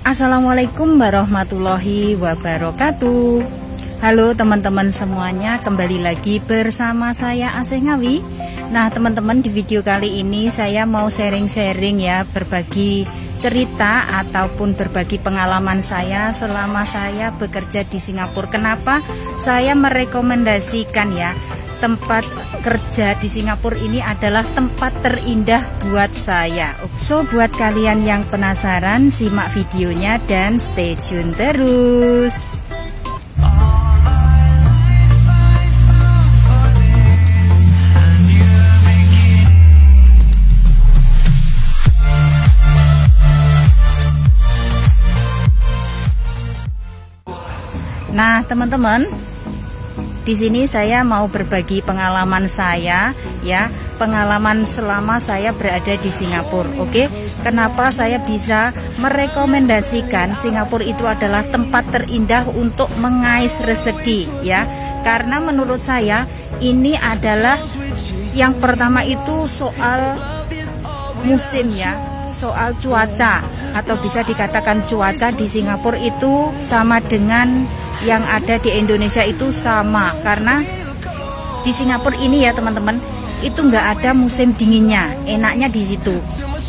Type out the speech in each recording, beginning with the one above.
Assalamualaikum warahmatullahi wabarakatuh. Halo teman-teman semuanya, kembali lagi bersama saya Asih Ngawi. Nah teman-teman, di video kali ini saya mau sharing-sharing ya, berbagi cerita ataupun berbagi pengalaman saya selama saya bekerja di Singapura. Kenapa saya merekomendasikan ya tempat kerja di Singapura ini adalah tempat terindah buat saya. So buat kalian yang penasaran, simak videonya dan stay tune terus. Nah teman-teman, di sini saya mau berbagi pengalaman saya ya, pengalaman selama saya berada di Singapura. Oke, kenapa saya bisa merekomendasikan Singapura itu adalah tempat terindah untuk mengais rezeki ya? Karena menurut saya ini adalah yang pertama itu soal musim ya, soal cuaca, atau bisa dikatakan cuaca di Singapura itu sama dengan yang ada di Indonesia itu sama. Karena di Singapura ini ya teman-teman, itu nggak ada musim dinginnya, enaknya di situ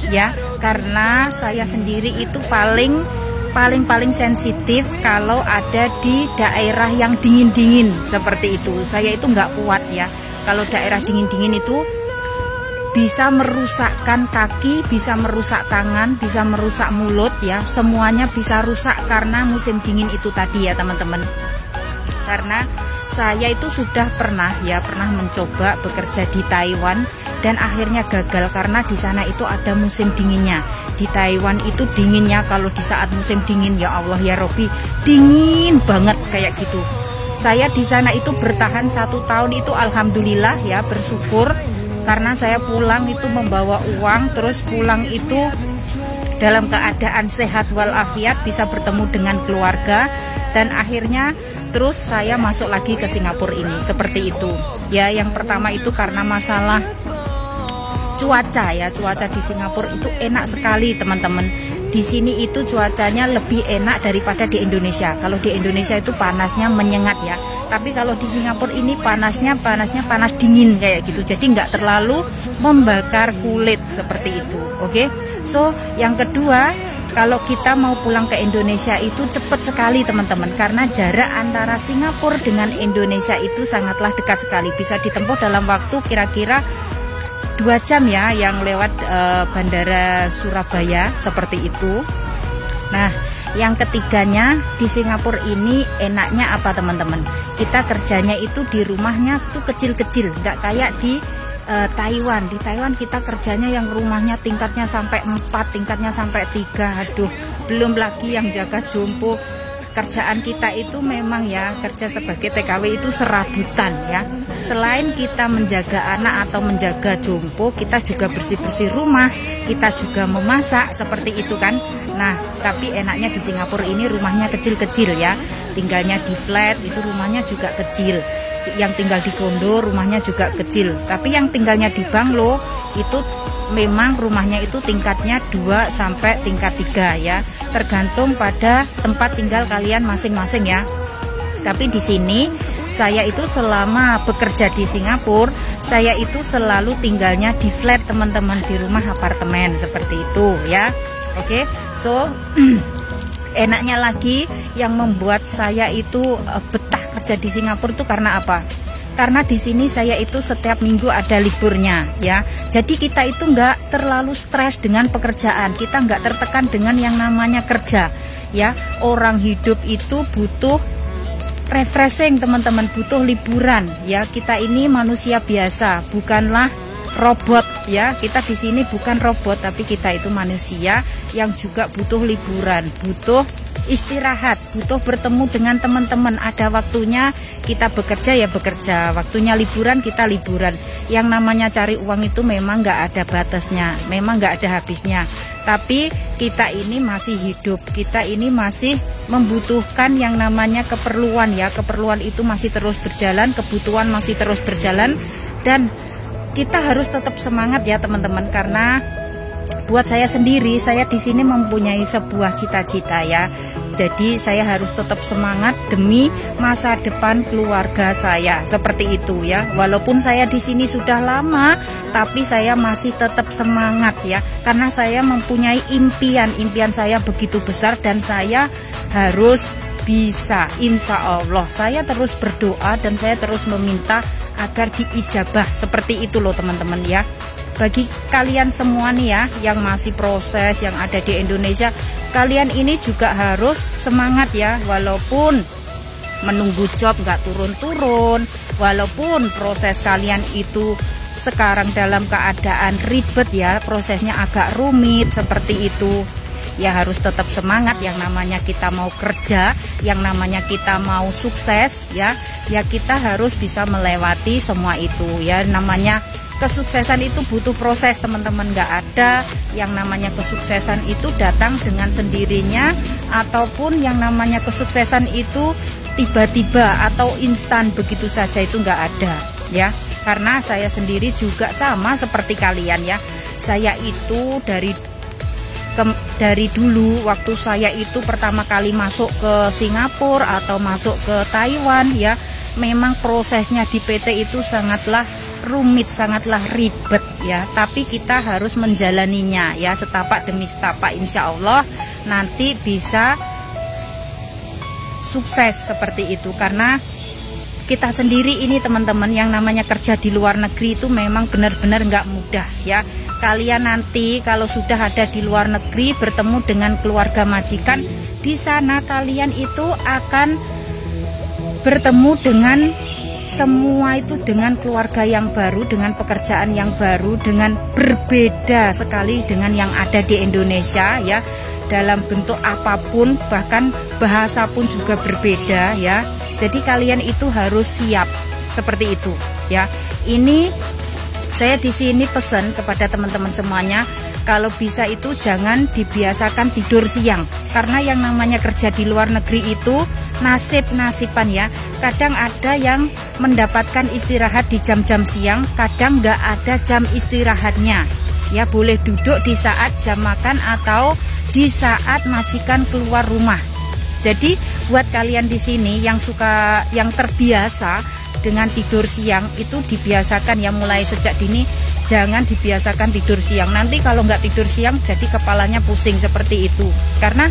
ya. Karena saya sendiri itu paling sensitif kalau ada di daerah yang dingin-dingin seperti itu. Saya itu nggak kuat ya kalau daerah dingin-dingin itu, bisa merusakkan kaki, bisa merusak tangan, bisa merusak mulut ya, semuanya bisa rusak karena musim dingin itu tadi ya teman-teman. Karena saya itu sudah pernah mencoba bekerja di Taiwan dan akhirnya gagal karena di sana itu ada musim dinginnya. Di Taiwan itu dinginnya kalau di saat musim dingin, ya Allah ya Robbi, dingin banget kayak gitu. Saya di sana itu bertahan 1 tahun itu alhamdulillah ya, bersyukur. Karena saya pulang itu membawa uang, terus pulang itu dalam keadaan sehat walafiat, bisa bertemu dengan keluarga, dan akhirnya terus saya masuk lagi ke Singapura ini seperti itu. Ya, yang pertama itu karena masalah cuaca ya, cuaca di Singapura itu enak sekali teman-teman. Di sini itu cuacanya lebih enak daripada di Indonesia. Kalau di Indonesia itu panasnya menyengat ya, tapi kalau di Singapura ini panasnya panas dingin kayak gitu. Jadi nggak terlalu membakar kulit seperti itu. Oke, so yang kedua, kalau kita mau pulang ke Indonesia itu cepat sekali teman-teman, karena jarak antara Singapura dengan Indonesia itu sangatlah dekat sekali. Bisa ditempuh dalam waktu kira-kira 2 jam ya, yang lewat bandara Surabaya seperti itu. Nah yang ketiganya, di Singapura ini enaknya apa teman-teman, kita kerjanya itu di rumahnya tuh kecil-kecil, nggak kayak di Taiwan. Di Taiwan kita kerjanya yang rumahnya tingkatnya sampai 4, tingkatnya sampai 3. Aduh, belum lagi yang jaga jompo. Kerjaan kita itu memang ya, kerja sebagai TKW itu serabutan ya. Selain kita menjaga anak atau menjaga jompo, kita juga bersih-bersih rumah, kita juga memasak seperti itu kan. Nah tapi enaknya di Singapura ini rumahnya kecil-kecil ya, tinggalnya di flat itu rumahnya juga kecil, yang tinggal di kondo rumahnya juga kecil, tapi yang tinggalnya di banglo itu memang rumahnya itu tingkatnya 2 sampai tingkat 3 ya, tergantung pada tempat tinggal kalian masing-masing ya. Tapi di sini saya itu selama bekerja di Singapura, saya itu selalu tinggalnya di flat teman-teman, di rumah apartemen seperti itu ya. Oke, so enaknya lagi yang membuat saya itu betah kerja di Singapura itu karena apa? Karena di sini saya itu setiap minggu ada liburnya ya. Jadi kita itu nggak terlalu stres dengan pekerjaan, kita nggak tertekan dengan yang namanya kerja ya. Orang hidup itu butuh refreshing teman-teman, butuh liburan ya. Kita ini manusia biasa, bukanlah robot ya. Kita di sini bukan robot, tapi kita itu manusia yang juga butuh liburan, butuh istirahat, butuh bertemu dengan teman-teman. Ada waktunya kita bekerja ya bekerja, waktunya liburan kita liburan. Yang namanya cari uang itu memang nggak ada batasnya, memang nggak ada habisnya. Tapi kita ini masih hidup, kita ini masih membutuhkan yang namanya keperluan ya. Keperluan itu masih terus berjalan, kebutuhan masih terus berjalan, dan kita harus tetap semangat ya teman-teman, karena buat saya sendiri, saya di sini mempunyai sebuah cita-cita ya. Jadi saya harus tetap semangat demi masa depan keluarga saya, seperti itu ya. Walaupun saya di sini sudah lama, tapi saya masih tetap semangat ya, karena saya mempunyai impian saya begitu besar dan saya harus bisa. Insya Allah saya terus berdoa dan saya terus meminta agar diijabah, seperti itu loh teman-teman ya. Bagi kalian semua nih ya, yang masih proses, yang ada di Indonesia, kalian ini juga harus semangat ya. Walaupun menunggu job nggak turun-turun, walaupun proses kalian itu sekarang dalam keadaan ribet ya, prosesnya agak rumit seperti itu, ya harus tetap semangat. Yang namanya kita mau kerja, yang namanya kita mau sukses ya kita harus bisa melewati semua itu ya. Namanya kesuksesan itu butuh proses teman-teman, nggak ada yang namanya kesuksesan itu datang dengan sendirinya, ataupun yang namanya kesuksesan itu tiba-tiba atau instan begitu saja, itu nggak ada ya. Karena saya sendiri juga sama seperti kalian ya, saya itu dari dulu waktu saya itu pertama kali masuk ke Singapura atau masuk ke Taiwan ya, memang prosesnya di PT itu sangatlah rumit, sangatlah ribet ya, tapi kita harus menjalaninya ya, setapak demi setapak. Insya Allah nanti bisa sukses seperti itu. Karena kita sendiri ini teman-teman, yang namanya kerja di luar negeri itu memang benar-benar nggak mudah ya. Kalian nanti kalau sudah ada di luar negeri bertemu dengan keluarga majikan, di sana kalian itu akan bertemu dengan semua itu, dengan keluarga yang baru, dengan pekerjaan yang baru, dengan berbeda sekali dengan yang ada di Indonesia ya, dalam bentuk apapun, bahkan bahasa pun juga berbeda ya. Jadi kalian itu harus siap seperti itu ya. Ini saya di sini pesan kepada teman-teman semuanya, kalau bisa itu jangan dibiasakan tidur siang, karena yang namanya kerja di luar negeri itu nasib-nasiban ya. Kadang ada yang mendapatkan istirahat di jam-jam siang, kadang nggak ada jam istirahatnya ya. Boleh duduk di saat jam makan atau di saat majikan keluar rumah. Jadi buat kalian di sini yang terbiasa dengan tidur siang, itu dibiasakan ya, mulai sejak dini jangan dibiasakan tidur siang. Nanti kalau nggak tidur siang jadi kepalanya pusing seperti itu. Karena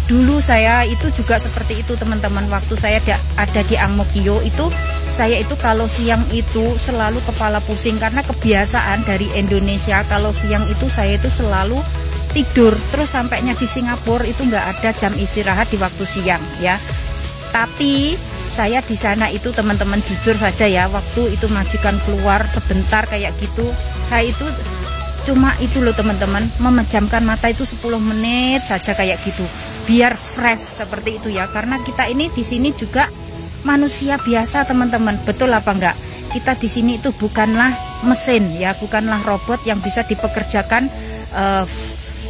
dulu saya itu juga seperti itu teman-teman. Waktu saya ada di Ang Mo Kio itu, saya itu kalau siang itu selalu kepala pusing, karena kebiasaan dari Indonesia kalau siang itu saya itu selalu tidur. Terus sampainya di Singapura itu nggak ada jam istirahat di waktu siang ya. Tapi saya di sana itu teman-teman, jujur saja ya, waktu itu majikan keluar sebentar kayak gitu, saya itu cuma itu loh teman-teman, memejamkan mata itu 10 menit saja kayak gitu, biar fresh seperti itu ya. Karena kita ini di sini juga manusia biasa teman-teman, betul apa enggak? Kita di sini itu bukanlah mesin ya, bukanlah robot yang bisa dipekerjakan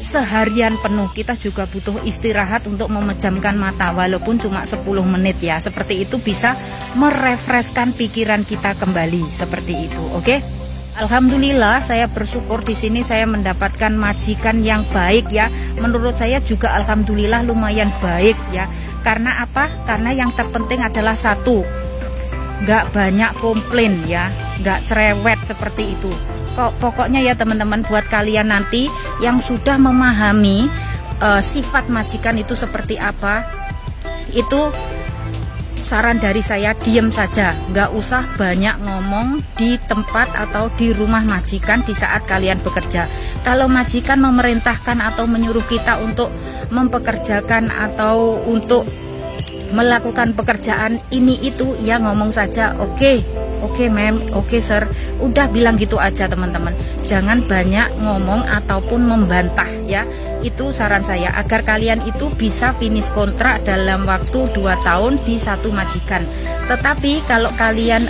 seharian penuh. Kita juga butuh istirahat untuk memejamkan mata, walaupun cuma 10 menit ya. Seperti itu bisa merefreshkan pikiran kita kembali, seperti itu. Oke? Alhamdulillah saya bersyukur di sini saya mendapatkan majikan yang baik ya. Menurut saya juga alhamdulillah lumayan baik ya. Karena apa? Karena yang terpenting adalah satu, nggak banyak komplain ya, nggak cerewet seperti itu. Pokoknya ya teman-teman, buat kalian nanti yang sudah memahami sifat majikan itu seperti apa, itu saran dari saya, diem saja, nggak usah banyak ngomong di tempat atau di rumah majikan di saat kalian bekerja. Kalau majikan memerintahkan atau menyuruh kita untuk mempekerjakan atau untuk melakukan pekerjaan ini itu, ya ngomong saja, oke ma'am, oke sir, udah bilang gitu aja teman-teman. Jangan banyak ngomong ataupun membantah ya. Itu saran saya, agar kalian itu bisa finish kontrak dalam waktu 2 tahun di satu majikan. Tetapi kalau kalian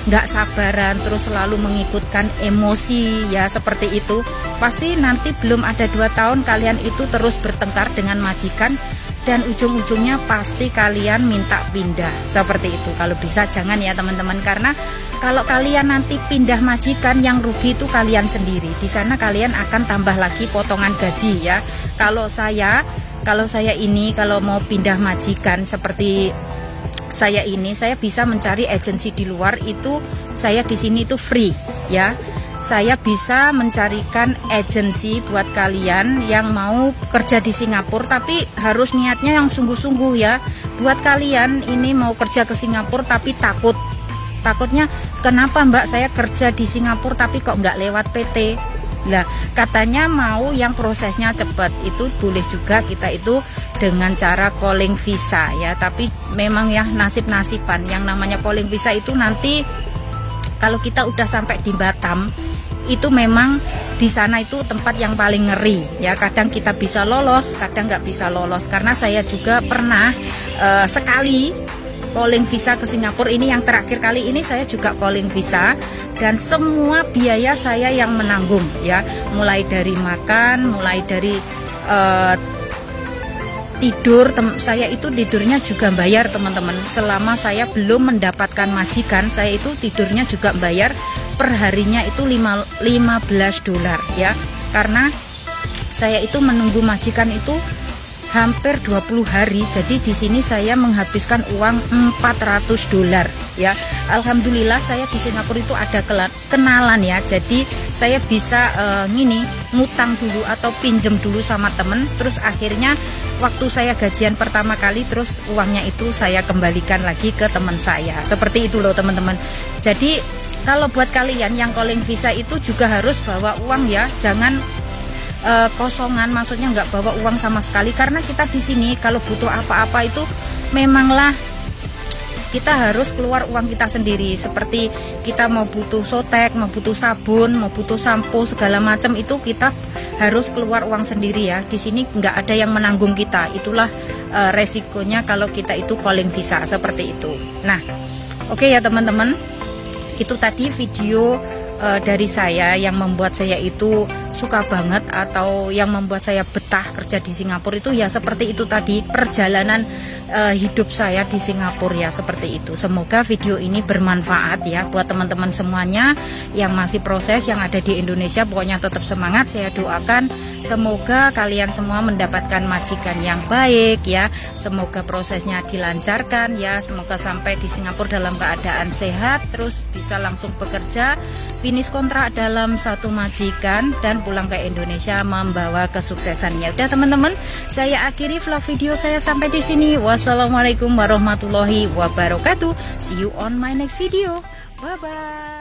nggak sabaran terus selalu mengikutkan emosi ya seperti itu, pasti nanti belum ada 2 tahun kalian itu terus bertengkar dengan majikan, dan ujung-ujungnya pasti kalian minta pindah seperti itu. Kalau bisa jangan ya teman-teman, karena kalau kalian nanti pindah majikan, yang rugi itu kalian sendiri. Di sana kalian akan tambah lagi potongan gaji ya. Kalau saya ini kalau mau pindah majikan seperti saya ini, saya bisa mencari agensi di luar, itu saya di sini itu free ya. Saya bisa mencarikan agensi buat kalian yang mau kerja di Singapura, tapi harus niatnya yang sungguh-sungguh ya. Buat kalian ini mau kerja ke Singapura tapi takutnya kenapa Mbak saya kerja di Singapura tapi kok nggak lewat PT. Lah katanya mau yang prosesnya cepat, itu boleh juga kita itu dengan cara calling visa ya. Tapi memang ya nasib-nasiban, yang namanya calling visa itu nanti kalau kita udah sampai di Batam, itu memang di sana itu tempat yang paling ngeri ya. Kadang kita bisa lolos, kadang nggak bisa lolos. Karena saya juga pernah sekali calling visa ke Singapura, ini yang terakhir kali ini saya juga calling visa, dan semua biaya saya yang menanggung ya. Mulai dari makan, mulai dari tidur, saya itu tidurnya juga bayar teman-teman. Selama saya belum mendapatkan majikan, saya itu tidurnya juga bayar, per harinya itu 15 dolar ya. Karena saya itu menunggu majikan itu hampir 20 hari. Jadi di sini saya menghabiskan uang 400 dolar ya. Alhamdulillah saya di Singapura itu ada kenalan ya. Jadi saya bisa ngutang dulu atau pinjem dulu sama temen. Terus akhirnya waktu saya gajian pertama kali, terus uangnya itu saya kembalikan lagi ke teman saya. Seperti itu loh teman-teman. Jadi kalau buat kalian yang calling visa itu juga harus bawa uang ya. Jangan kosongan, maksudnya nggak bawa uang sama sekali. Karena kita di sini kalau butuh apa-apa itu memanglah kita harus keluar uang kita sendiri. Seperti kita mau butuh sotek, mau butuh sabun, mau butuh sampo, segala macam itu kita harus keluar uang sendiri ya. Di sini nggak ada yang menanggung kita. Itulah resikonya kalau kita itu calling visa seperti itu. Nah, oke ya teman-teman, itu tadi video dari saya yang membuat saya itu suka banget, atau yang membuat saya betah kerja di Singapura itu ya seperti itu tadi, perjalanan hidup saya di Singapura ya seperti itu. Semoga video ini bermanfaat ya buat teman-teman semuanya yang masih proses, yang ada di Indonesia. Pokoknya tetap semangat, saya doakan semoga kalian semua mendapatkan majikan yang baik ya. Semoga prosesnya dilancarkan ya, semoga sampai di Singapura dalam keadaan sehat, terus bisa langsung bekerja, finish kontrak dalam satu majikan, dan pulang ke Indonesia membawa kesuksesannya. Udah teman-teman, saya akhiri vlog video saya sampai di sini. Wassalamualaikum warahmatullahi wabarakatuh. See you on my next video. Bye bye.